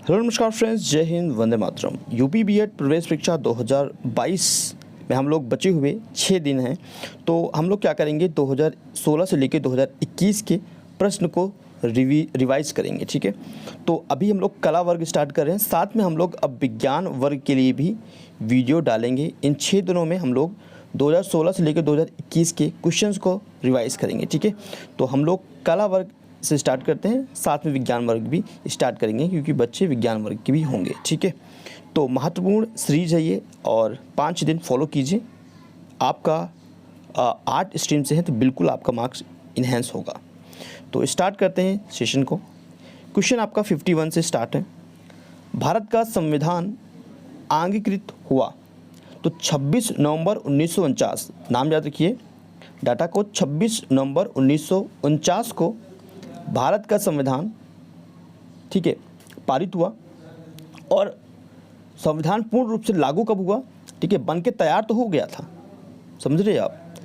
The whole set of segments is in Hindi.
हेलो नमस्कार फ्रेंड्स, जय हिंद, वंदे मातरम। यूपी बीएड प्रवेश परीक्षा 2022 में हम लोग बचे हुए 6 दिन हैं, तो हम लोग क्या करेंगे 2016 से लेकर 2021 के प्रश्न को रिवाइज करेंगे। ठीक है, तो अभी हम लोग कला वर्ग स्टार्ट कर रहे हैं, साथ में हम लोग अब विज्ञान वर्ग के लिए भी वीडियो डालेंगे। इन 6 दिनों में हम लोग 2016 से लेकर 2021 के क्वेश्चंस को रिवाइज करेंगे। ठीक है, तो हम लोग कला वर्ग से स्टार्ट करते हैं, साथ में विज्ञान वर्ग भी स्टार्ट करेंगे क्योंकि बच्चे विज्ञान वर्ग के भी होंगे। ठीक है, तो महत्वपूर्ण सीरीज है ये और 5 दिन फॉलो कीजिए। आपका 8 स्ट्रीम से है तो बिल्कुल आपका मार्क्स इन्हेंस होगा। तो स्टार्ट करते हैं सेशन को। क्वेश्चन आपका 51 से स्टार्ट है। भारत का संविधान अंगीकृत हुआ तो 26 नवंबर 1949, नाम याद रखिए डाटा को, 26 नवंबर 1949 को भारत का संविधान, ठीक है, पारित हुआ। और संविधान पूर्ण रूप से लागू कब हुआ? ठीक है, बन के तैयार तो हो गया था, समझ रहे आप,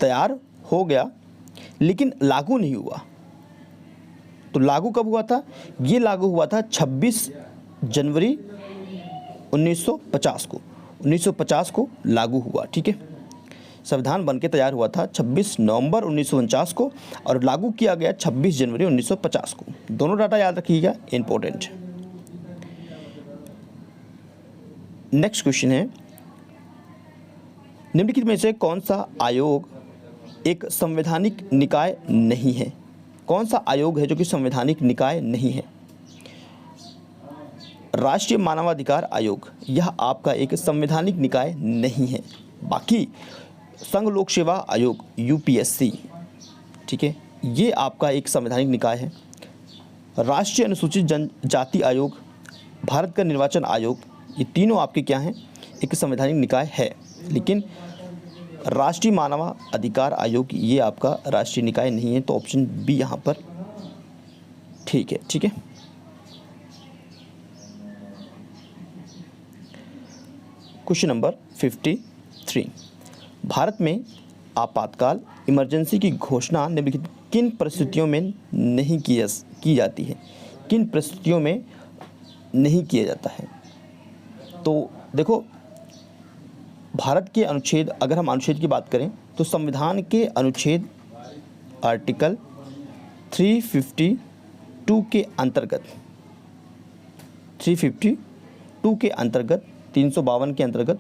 तैयार हो गया लेकिन लागू नहीं हुआ। तो लागू कब हुआ था? ये लागू हुआ था 26 जनवरी 1950 को। 1950 को लागू हुआ। ठीक है, संविधान बनके तैयार हुआ था 26 नवंबर 1949 को और लागू किया गया 26 जनवरी 1950 को। दोनों डाटा याद रखिएगा, इंपॉर्टेंट। नेक्स्ट क्वेश्चन है, निम्नलिखित में से कौन सा आयोग एक संवैधानिक निकाय नहीं है? कौन सा आयोग है जो कि संवैधानिक निकाय नहीं है? राष्ट्रीय मानवाधिकार आयोग, यह आपका एक संवैधानिक निकाय नहीं है। बाकी संघ लोक सेवा आयोग यूपीएससी, ठीक है, ये आपका एक संवैधानिक निकाय है। राष्ट्रीय अनुसूचित जनजाति आयोग, भारत का निर्वाचन आयोग, ये तीनों आपके क्या हैं? एक संवैधानिक निकाय है। लेकिन राष्ट्रीय मानवाधिकार आयोग ये आपका राष्ट्रीय निकाय नहीं है, तो ऑप्शन बी यहाँ पर ठीक है। ठीक है, क्वेश्चन नंबर 53, भारत में आपातकाल इमरजेंसी की घोषणा निम्नलिखित किन परिस्थितियों में नहीं की जाती है? किन परिस्थितियों में नहीं किया जाता है? तो देखो, भारत के अनुच्छेद, अगर हम अनुच्छेद की बात करें तो संविधान के अनुच्छेद आर्टिकल 352 के अंतर्गत, 352 के अंतर्गत, 352 के अंतर्गत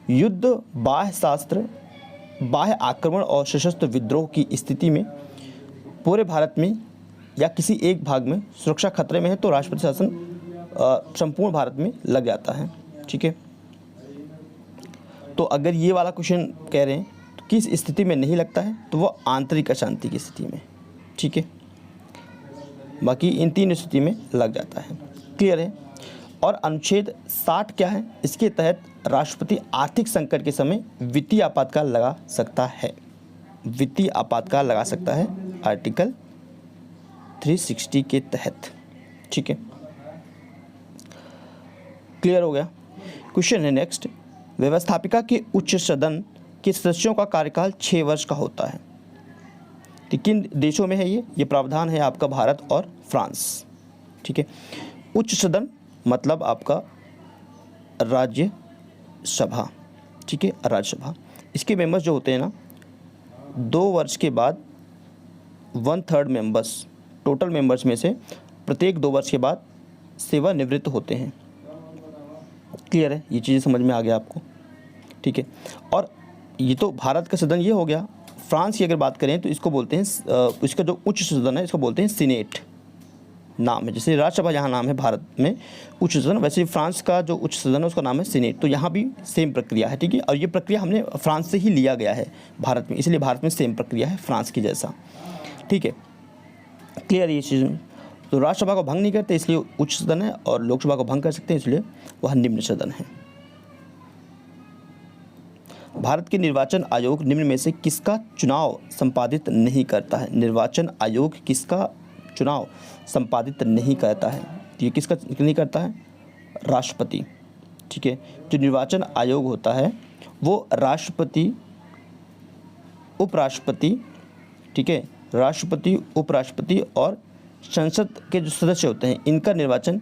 युद्ध, बाह्य शास्त्र, बाह्य आक्रमण और सशस्त्र विद्रोह की स्थिति में पूरे भारत में या किसी एक भाग में सुरक्षा खतरे में है तो राष्ट्रपति शासन संपूर्ण भारत में लग जाता है। ठीक है, तो अगर ये वाला क्वेश्चन कह रहे हैं तो किस स्थिति में नहीं लगता है, तो वो आंतरिक अशांति की स्थिति में। ठीक है, बाकी इन 3 स्थिति में लग जाता है। क्लियर है? और अनुच्छेद 60 क्या है? इसके तहत राष्ट्रपति आर्थिक संकट के समय वित्तीय आपातकाल लगा सकता है। वित्तीय आपातकाल लगा सकता है आर्टिकल 360 के तहत। ठीक है, क्लियर हो गया? क्वेश्चन है नेक्स्ट, व्यवस्थापिका के उच्च सदन के सदस्यों का कार्यकाल 6 वर्ष का होता है। तो किन देशों में है ये प्रावधान है आपका भारत और फ्रांस। ठीक है, उच्च सदन मतलब आपका राज्यसभा। ठीक है, राज्यसभा, इसके मेंबर्स जो होते हैं ना, 2 वर्ष के बाद 1/3 मेंबर्स, टोटल मेंबर्स में से प्रत्येक 2 वर्ष के बाद सेवानिवृत्त होते हैं। क्लियर है? ये चीज़ें समझ में आ गया आपको? ठीक है, और ये तो भारत का सदन ये हो गया। फ्रांस की अगर बात करें तो इसको बोलते हैं, इसका जो उच्च सदन है इसको बोलते हैं सीनेट, नाम है। जैसे राज्यसभा यहाँ नाम है भारत में उच्च सदन, वैसे फ्रांस का जो उच्च सदन है उसका नाम है सीनेट। तो यहाँ भी सेम प्रक्रिया है। ठीक है, और ये प्रक्रिया हमने फ्रांस से ही लिया गया है भारत में, इसलिए भारत में सेम प्रक्रिया है फ्रांस की जैसा। ठीक है, क्लियर ये चीज़? तो राज्यसभा को भंग नहीं करते इसलिए उच्च सदन है, और लोकसभा को भंग कर सकते हैं इसलिए वह निम्न सदन है। भारत के निर्वाचन आयोग निम्न में से किसका चुनाव संपादित नहीं करता है? निर्वाचन आयोग किसका चुनाव संपादित नहीं करता है? तो ये किसका नहीं करता है? राष्ट्रपति। ठीक है, जो निर्वाचन आयोग होता है वो राष्ट्रपति, उपराष्ट्रपति, ठीक है, राष्ट्रपति, उपराष्ट्रपति और संसद के जो सदस्य होते हैं इनका निर्वाचन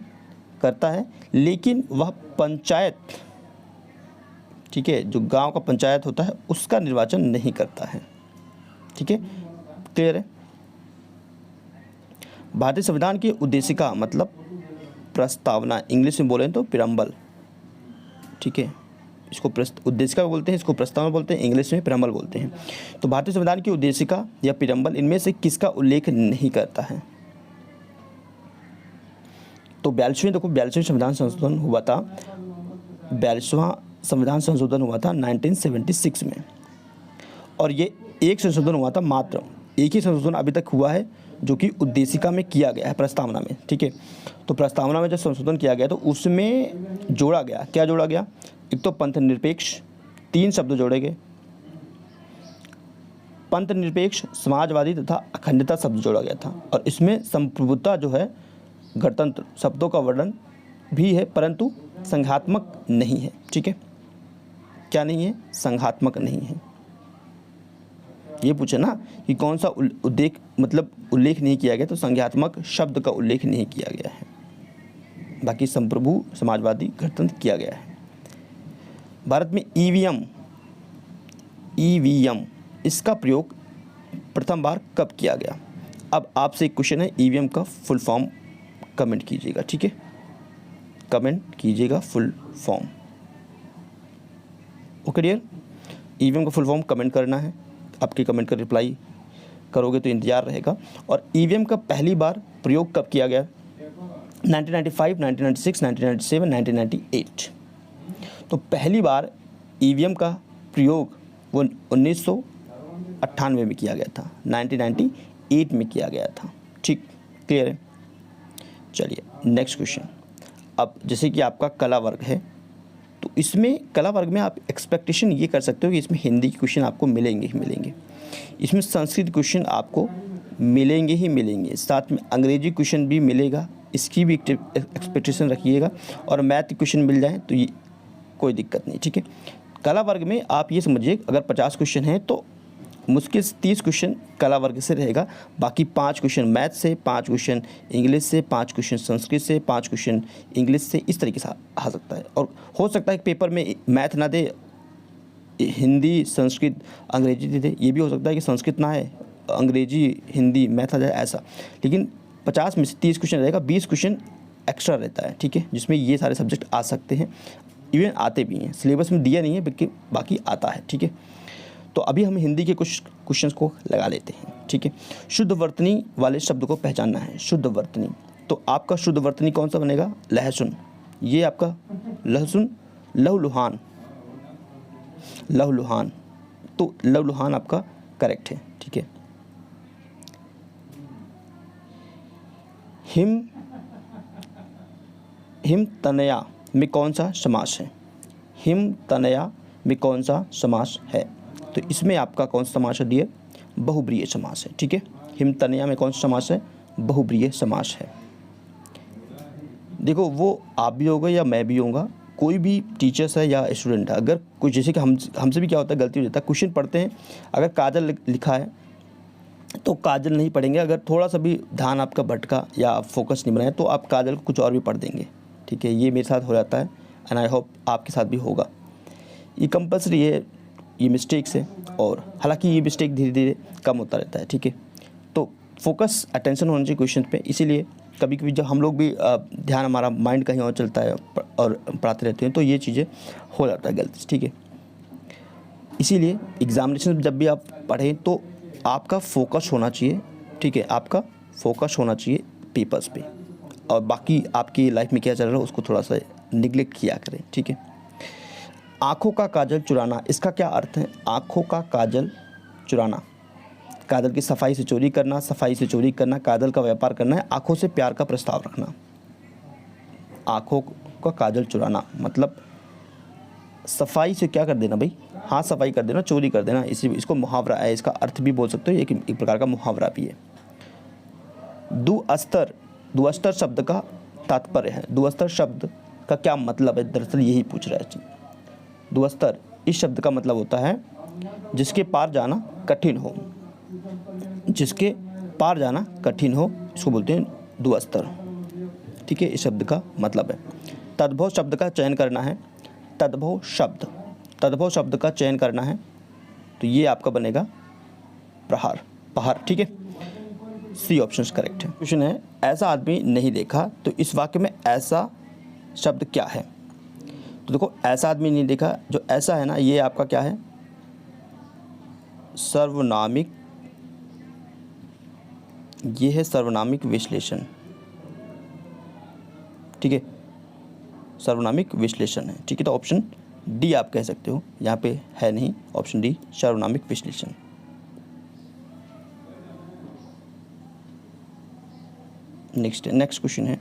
करता है, लेकिन वह पंचायत, ठीक है, जो गांव का पंचायत होता है उसका निर्वाचन नहीं करता है। ठीक है, क्लियर है। भारतीय संविधान की उद्देशिका मतलब प्रस्तावना, इंग्लिश में बोलें तो पिरम्बल। ठीक है, इसको उद्देशिका बोलते हैं, इसको प्रस्तावना बोलते हैं, इंग्लिश में पिरम्बल बोलते हैं। तो भारतीय संविधान की उद्देशिका या पिरम्बल इनमें से किसका उल्लेख नहीं करता है? तो 42वें, देखो 42वें संविधान संशोधन हुआ था, 42वां संविधान संशोधन हुआ था 1976 में, और ये एक संशोधन हुआ था, मात्र एक ही संशोधन अभी तक हुआ है जो कि उद्देशिका में किया गया है, प्रस्तावना में। ठीक है, तो प्रस्तावना में जब संशोधन किया गया तो उसमें जोड़ा गया, क्या जोड़ा गया? एक तो पंथ निरपेक्ष, 3 शब्द जोड़े गए, पंथ निरपेक्ष, समाजवादी तथा अखंडता शब्द जोड़ा गया था, और इसमें संप्रभुता जो है, गणतंत्र शब्दों का वर्णन भी है परंतु संघात्मक नहीं है। ठीक है, क्या नहीं है? संघात्मक नहीं है। ये पूछे ना कि कौन सा उल्लेख मतलब उल्लेख नहीं किया गया, तो संज्ञात्मक शब्द का उल्लेख नहीं किया गया है, बाकी संप्रभु, समाजवादी, गणतंत्र किया गया है। भारत में ईवीएम इसका प्रयोग प्रथम बार कब किया गया? अब आपसे एक क्वेश्चन है, ईवीएम का फुल फॉर्म कमेंट कीजिएगा। ठीक है, कमेंट कीजिएगा full form. Okay dear, EVM का फुल फॉर्म कमेंट करना है, आपके कमेंट का रिप्लाई करोगे तो इंतजार रहेगा। और ईवीएम का पहली बार प्रयोग कब किया गया? 1995, 1996, 1997, 1998। तो पहली बार ईवीएम का प्रयोग वो 1998 में किया गया था, 1998 में किया गया था। ठीक, क्लियर है। चलिए नेक्स्ट क्वेश्चन। अब जैसे कि आपका कला वर्ग है, तो इसमें कला वर्ग में आप एक्सपेक्टेशन ये कर सकते हो कि इसमें हिंदी के क्वेश्चन आपको मिलेंगे ही मिलेंगे, इसमें संस्कृत क्वेश्चन आपको मिलेंगे ही मिलेंगे, साथ में अंग्रेजी क्वेश्चन भी मिलेगा, इसकी भी एक्सपेक्टेशन रखिएगा, और मैथ के क्वेश्चन मिल जाए तो ये कोई दिक्कत नहीं। ठीक है, कला वर्ग में आप ये समझिए अगर 50 क्वेश्चन हैं तो मुश्किल से 30 क्वेश्चन कला वर्ग से रहेगा, बाकी 5 क्वेश्चन मैथ से, 5 क्वेश्चन इंग्लिश से, 5 क्वेश्चन संस्कृत से, 5 क्वेश्चन इंग्लिश से, इस तरीके से आ सकता है। और हो सकता है कि पेपर में मैथ ना दे, हिंदी, संस्कृत, अंग्रेजी दे दे, ये भी हो सकता है कि संस्कृत ना है, अंग्रेजी, हिंदी, मैथ आ जाए, ऐसा। लेकिन 50 में से 30 क्वेश्चन रहेगा, 20 क्वेश्चन एक्स्ट्रा रहता है। ठीक है, जिसमें ये सारे सब्जेक्ट आ सकते हैं, इवन आते भी हैं, सिलेबस में दिया नहीं है बाकी आता है। ठीक है, तो अभी हम हिंदी के कुछ क्वेश्चंस को लगा लेते हैं। ठीक है, शुद्ध वर्तनी वाले शब्द को पहचानना है। शुद्ध वर्तनी, तो आपका शुद्ध वर्तनी कौन सा बनेगा? लहसुन, ये आपका लहसुन, लहूलुहान, लहूलुहान, तो लहूलुहान आपका करेक्ट है। ठीक है, हिमतनया में कौन सा समास है? हिमतनया में कौन सा समास है? तो इसमें आपका कौन सा समास है डियर? बहुब्रीहि समास है। ठीक है, हिमतनया में कौन सा समास है? बहुब्रीहि समास है। देखो, वो आप भी होगा या मैं भी होगा, कोई भी टीचर्स है या स्टूडेंट है, अगर कुछ जैसे कि हमसे भी क्या होता है, गलती हो जाता है, क्वेश्चन पढ़ते हैं, अगर काजल लिखा है तो काजल नहीं पढ़ेंगे, अगर थोड़ा सा भी ध्यान आपका भटका या फोकस नहीं बनाया तो आप काजल को कुछ और भी पढ़ देंगे। ठीक है, ये मेरे साथ हो जाता है एंड आई होप आपके साथ भी होगा। ये कंपल्सरी है, ये मिस्टेक्स है, और हालांकि ये मिस्टेक धीरे धीरे कम होता रहता है। ठीक है, तो फोकस अटेंशन होना चाहिए क्वेश्चन पे, इसीलिए कभी कभी जब हम लोग भी ध्यान, हमारा माइंड कहीं और चलता है और पढ़ाते रहते हैं तो ये चीज़ें हो जाता है गलती। ठीक है, इसीलिए एग्जामिनेशन जब भी आप पढ़ें तो आपका फोकस होना चाहिए। ठीक है, आपका फोकस होना चाहिए पेपर्स पे, और बाकी आपकी लाइफ में क्या चल रहा है उसको थोड़ा सा निगलेक्ट किया करें। ठीक है, आँखों का काजल चुराना, इसका क्या अर्थ है? आँखों का काजल चुराना, काजल की सफाई से चोरी करना, सफाई से चोरी करना, काजल का व्यापार करना है, आँखों से प्यार का प्रस्ताव रखना। आँखों का काजल चुराना मतलब सफाई से क्या कर देना भाई? हाथ सफाई कर देना, चोरी कर देना, इसको मुहावरा है, इसका अर्थ भी बोल सकते हो, एक प्रकार का मुहावरा भी है। दुअस्तर शब्द का तात्पर्य है, दुअस्तर शब्द का क्या मतलब है? दरअसल यही पूछ रहा है। दुअस्तर इस शब्द का मतलब होता है जिसके पार जाना कठिन हो, जिसके पार जाना कठिन हो, इसको बोलते हैं दुअस्तर। ठीक है, इस शब्द का मतलब है। तद्भव शब्द का चयन करना है, तद्भव शब्द का चयन करना है, तो ये आपका बनेगा प्रहार, पहार, ठीक है। सी ऑप्शन करेक्ट है। क्वेश्चन है, ऐसा आदमी नहीं देखा, तो इस वाक्य में ऐसा शब्द क्या है? तो देखो, ऐसा आदमी नहीं देखा, जो ऐसा है ना, ये आपका क्या है? सर्वनामिक, ये है सर्वनामिक विश्लेषण, ठीक है, सर्वनामिक विश्लेषण है, ठीक है। तो ऑप्शन डी आप कह सकते हो, यहाँ पे है नहीं, ऑप्शन डी सर्वनामिक विश्लेषण। नेक्स्ट क्वेश्चन है,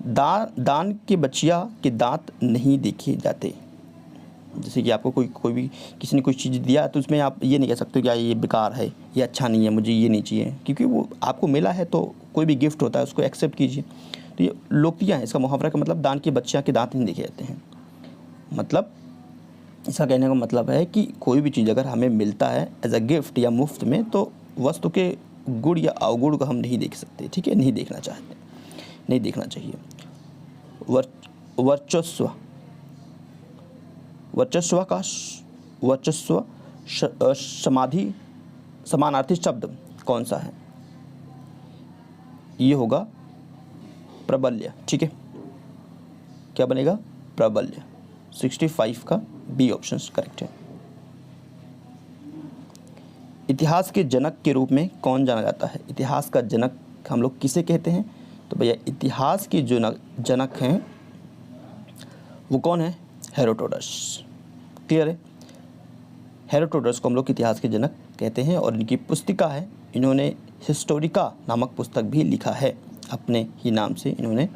दान के बचिया के दांत नहीं देखे जाते। जैसे कि आपको कोई भी किसी ने कोई चीज़ दिया, तो उसमें आप ये नहीं कह सकते क्या ये बेकार है, ये अच्छा नहीं है, मुझे ये नहीं चाहिए, क्योंकि वो आपको मिला है। तो कोई भी गिफ्ट होता है उसको एक्सेप्ट कीजिए। तो ये लोकतियाँ हैं, इसका मुहावरा का मतलब दान के बच्चियाँ के दांत नहीं देखे जाते हैं। मतलब इसका कहने का मतलब है कि कोई भी चीज़ अगर हमें मिलता है एज अ गिफ्ट या मुफ्त में, तो वस्तु के गुण या अवगुण को हम नहीं देख सकते, ठीक है, नहीं देखना चाहते, नहीं देखना चाहिए। वर्चस्व समाधि समानार्थी शब्द कौन सा है? ये होगा प्रबल्य, ठीक है। क्या बनेगा? प्रबल्य। 65 का बी ऑप्शन करेक्ट है। इतिहास के जनक के रूप में कौन जाना जाता है? इतिहास का जनक हम लोग किसे कहते हैं? तो भैया इतिहास के जो जनक हैं वो कौन है? हेरोडोटस। क्लियर है? हेरोडोटस को हम लोग इतिहास के जनक कहते हैं, और इनकी पुस्तिका है, इन्होंने हिस्टोरिका नामक पुस्तक भी लिखा है, अपने ही नाम से इन्होंने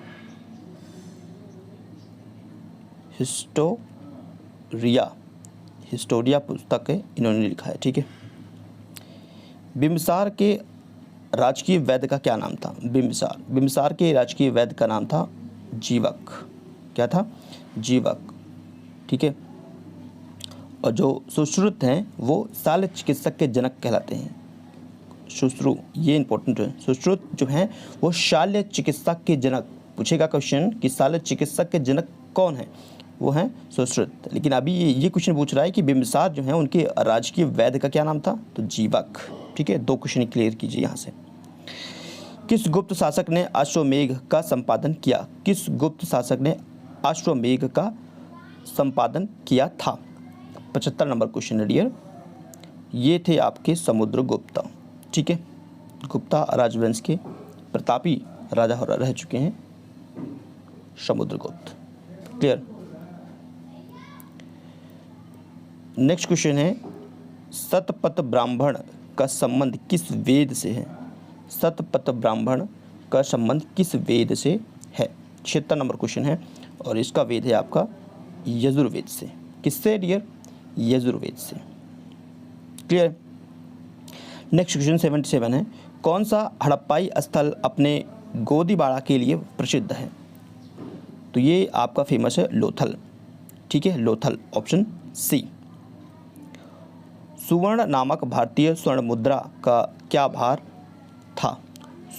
हिस्टोरिया पुस्तक है, इन्होंने लिखा है, ठीक है। बिम्बिसार के राजकीय वैद्य का क्या नाम था? बिम्बिसार के राजकीय वैद्य का नाम था जीवक। क्या था? जीवक, ठीक है। और जो सुश्रुत हैं वो शल्य चिकित्सक के जनक कहलाते हैं। सुश्रु, ये इंपॉर्टेंट है। सुश्रुत जो हैं वो शल्य चिकित्सक के जनक, पूछेगा क्वेश्चन कि शल्य चिकित्सक के जनक कौन है? वो हैं सुश्रुत। लेकिन अभी ये क्वेश्चन पूछ रहा है कि बिम्बिसार जो हैं उनके राजकीय वैद्य का क्या नाम था? तो जीवक, ठीक है। 2 क्वेश्चन क्लियर कीजिए यहाँ से। किस गुप्त शासक ने अश्वमेध का संपादन किया? किस गुप्त शासक ने अश्वमेध का संपादन किया था? 75 नंबर क्वेश्चन है डियर। ये थे आपके समुद्रगुप्त, ठीक है। गुप्ता राजवंश के प्रतापी राजा रह चुके हैं समुद्रगुप्त। क्लियर? नेक्स्ट क्वेश्चन है, शतपथ ब्राह्मण का संबंध किस वेद से है? शतपथ ब्राह्मण का संबंध किस वेद से है? 76 नंबर क्वेश्चन है, और इसका वेद है आपका यजुर्वेद से। किससे डियर? यजुर्वेद से। क्लियर? नेक्स्ट क्वेश्चन 77 है, कौन सा हड़प्पाई स्थल अपने गोदीबाड़ा के लिए प्रसिद्ध है? तो ये आपका फेमस है लोथल, ठीक है, लोथल, ऑप्शन सी। सुवर्ण नामक भारतीय स्वर्ण मुद्रा का क्या भार था?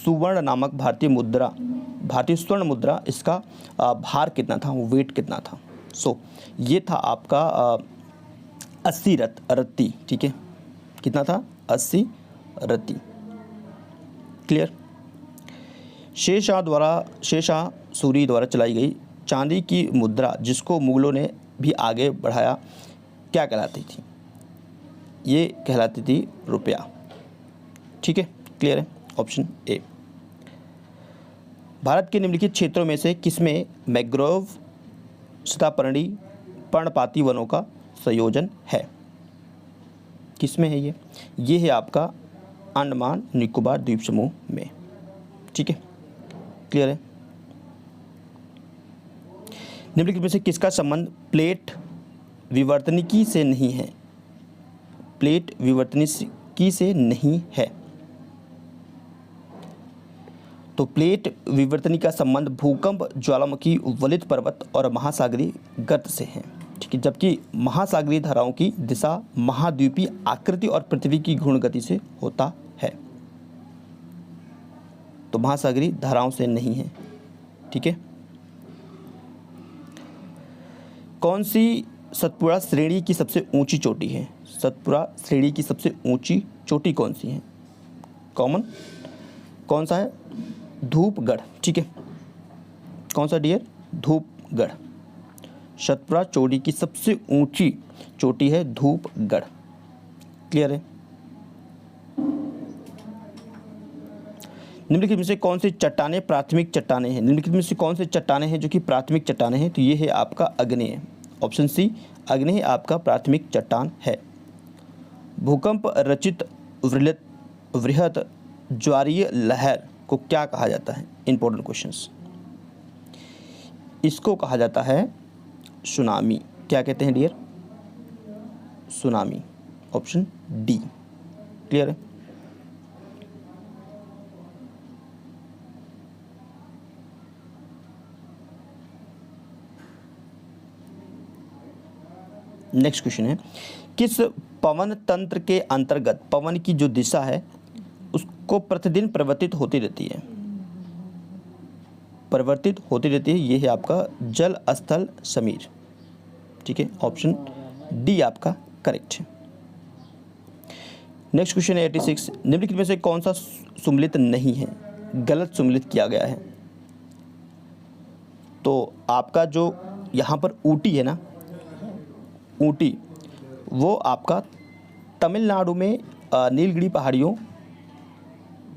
सुवर्ण नामक भारतीय स्वर्ण मुद्रा, इसका भार कितना था, वेट कितना था? ये था आपका 80 रत्ती, ठीक है। कितना था? 80 रत्ती। क्लियर? शेरशाह सूरी द्वारा चलाई गई चांदी की मुद्रा जिसको मुगलों ने भी आगे बढ़ाया, क्या कहलाती थी? ये कहलाती थी रुपया, ठीक है। क्लियर है? Option A. भारत के निम्नलिखित क्षेत्रों में से किसमें मैंग्रोव, सीतापर्णी, पर्णपाती वनों का संयोजन है? किसमें है ये? ये है आपका अंडमान निकोबार द्वीप समूह में, ठीक है। क्लियर है? निम्नलिखित में से किसका संबंध प्लेट विवर्तनिकी से नहीं है? प्लेट विवर्तनिकी से नहीं है। तो प्लेट विवर्तनिकी का संबंध भूकंप, ज्वालामुखी, वलित पर्वत और महासागरीय गर्त से है, ठीक है। जबकि महासागरीय धाराओं की दिशा महाद्वीपीय आकृति और पृथ्वी की घूर्ण गति से होता है। तो महासागरीय धाराओं से नहीं है, ठीक है। कौन सी सतपुड़ा श्रेणी की सबसे ऊंची चोटी है? सतपुड़ा श्रेणी की सबसे ऊंची चोटी कौन सी है? कॉमन कौन सा है? धूपगढ़, ठीक है। कौन सा डियर? धूपगढ़। सतपुड़ा चोटी की सबसे ऊंची चोटी है धूपगढ़। क्लियर है। निम्नलिखित में से कौन सी चट्टानें प्राथमिक चट्टानें हैं? निम्नलिखित में से कौन से चट्टानें हैं जो कि प्राथमिक चट्टानें हैं? तो ये है आपका अग्नेय। ऑप्शन सी अग्नेय आपका प्राथमिक चट्टान है। भूकंप रचित वृहत ज्वारीय लहर को क्या कहा जाता है? Important questions. इसको कहा जाता है सुनामी। क्या कहते हैं dear? Tsunami. Option D. Clear है। नेक्स्ट क्वेश्चन है, किस पवन तंत्र के अंतर्गत पवन की जो दिशा है उसको प्रतिदिन परिवर्तित होती रहती है? परिवर्तित होती रहती है, ये है आपका जल स्थल समीर, ठीक है। ऑप्शन डी आपका करेक्ट है। नेक्स्ट क्वेश्चन है 86, निम्नलिखित में से कौन सा सुमेलित नहीं है? गलत सुमेलित किया गया है। तो आपका जो यहाँ पर ऊटी है ना, ऊटी वो आपका तमिलनाडु में नीलगिरी पहाड़ियों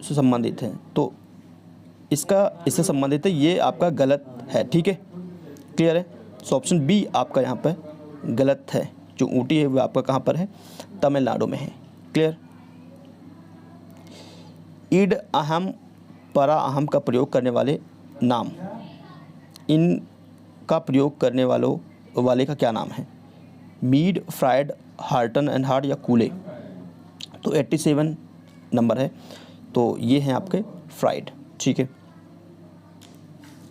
से संबंधित है, तो इससे संबंधित है, ये आपका गलत है, ठीक है। क्लियर है। सो ऑप्शन बी आपका यहाँ पर गलत है। जो ऊटी है वो आपका कहाँ पर है? तमिलनाडु में है। क्लियर। ईड अहम परा अहम का प्रयोग करने वाले नाम, इनका प्रयोग करने वाले का क्या नाम है? मीड, फ्राइड, हार्टन एंड हार्ट या कूले? तो 87 नंबर है, तो ये हैं आपके फ्राइड, ठीक है।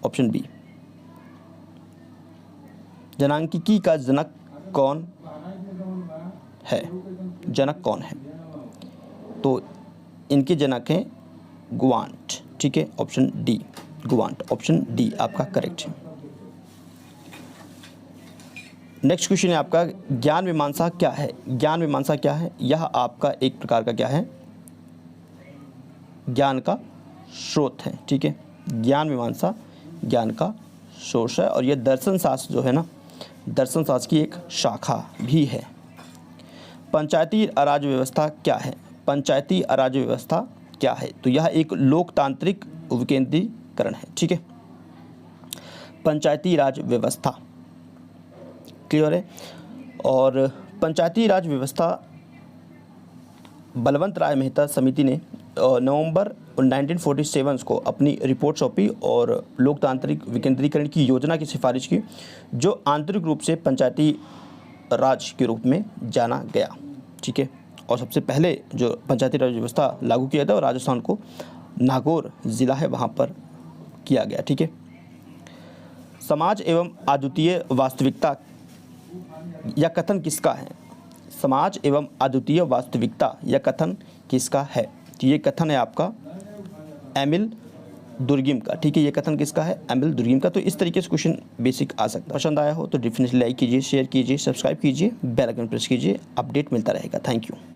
Option B. जनांकिकी का जनक कौन है? जनक कौन है? तो इनके जनक हैं ग्वांट, ठीक है। ऑप्शन डी ग्वांट। ऑप्शन डी आपका करेक्ट है। नेक्स्ट क्वेश्चन है आपका, ज्ञान मीमांसा क्या है? ज्ञान मीमांसा क्या है? यह आपका एक प्रकार का क्या है? ज्ञान का स्रोत है, ठीक है। ज्ञान मीमांसा ज्ञान का सोर्स है, और यह दर्शन शास्त्र जो है ना, दर्शन शास्त्र की एक शाखा भी है। पंचायती राज व्यवस्था क्या है? पंचायती राज व्यवस्था क्या है? तो यह एक लोकतांत्रिक विकेंद्रीकरण है, ठीक है। पंचायती राज व्यवस्था। क्लियर है। और पंचायती राज व्यवस्था बलवंत राय मेहता समिति ने नवंबर 1947 को अपनी रिपोर्ट सौंपी और लोकतांत्रिक विकेंद्रीकरण की योजना की सिफारिश की, जो आंतरिक रूप से पंचायती राज के रूप में जाना गया, ठीक है। और सबसे पहले जो पंचायती राज व्यवस्था लागू किया था, और राजस्थान को नागौर ज़िला है वहाँ पर किया गया, ठीक है। समाज एवं अद्वितीय वास्तविकता यह कथन किसका है? समाज एवं अद्वितीय वास्तविकता यह कथन किसका है? तो ये कथन है आपका एमिल दुर्गिम का, ठीक है। ये कथन किसका है? एमिल दुर्गिम का। तो इस तरीके से क्वेश्चन बेसिक आ सकता है। पसंद आया हो तो डेफिनेटली लाइक कीजिए, शेयर कीजिए, सब्सक्राइब कीजिए, बेल आइकन प्रेस कीजिए, अपडेट मिलता रहेगा। Thank you.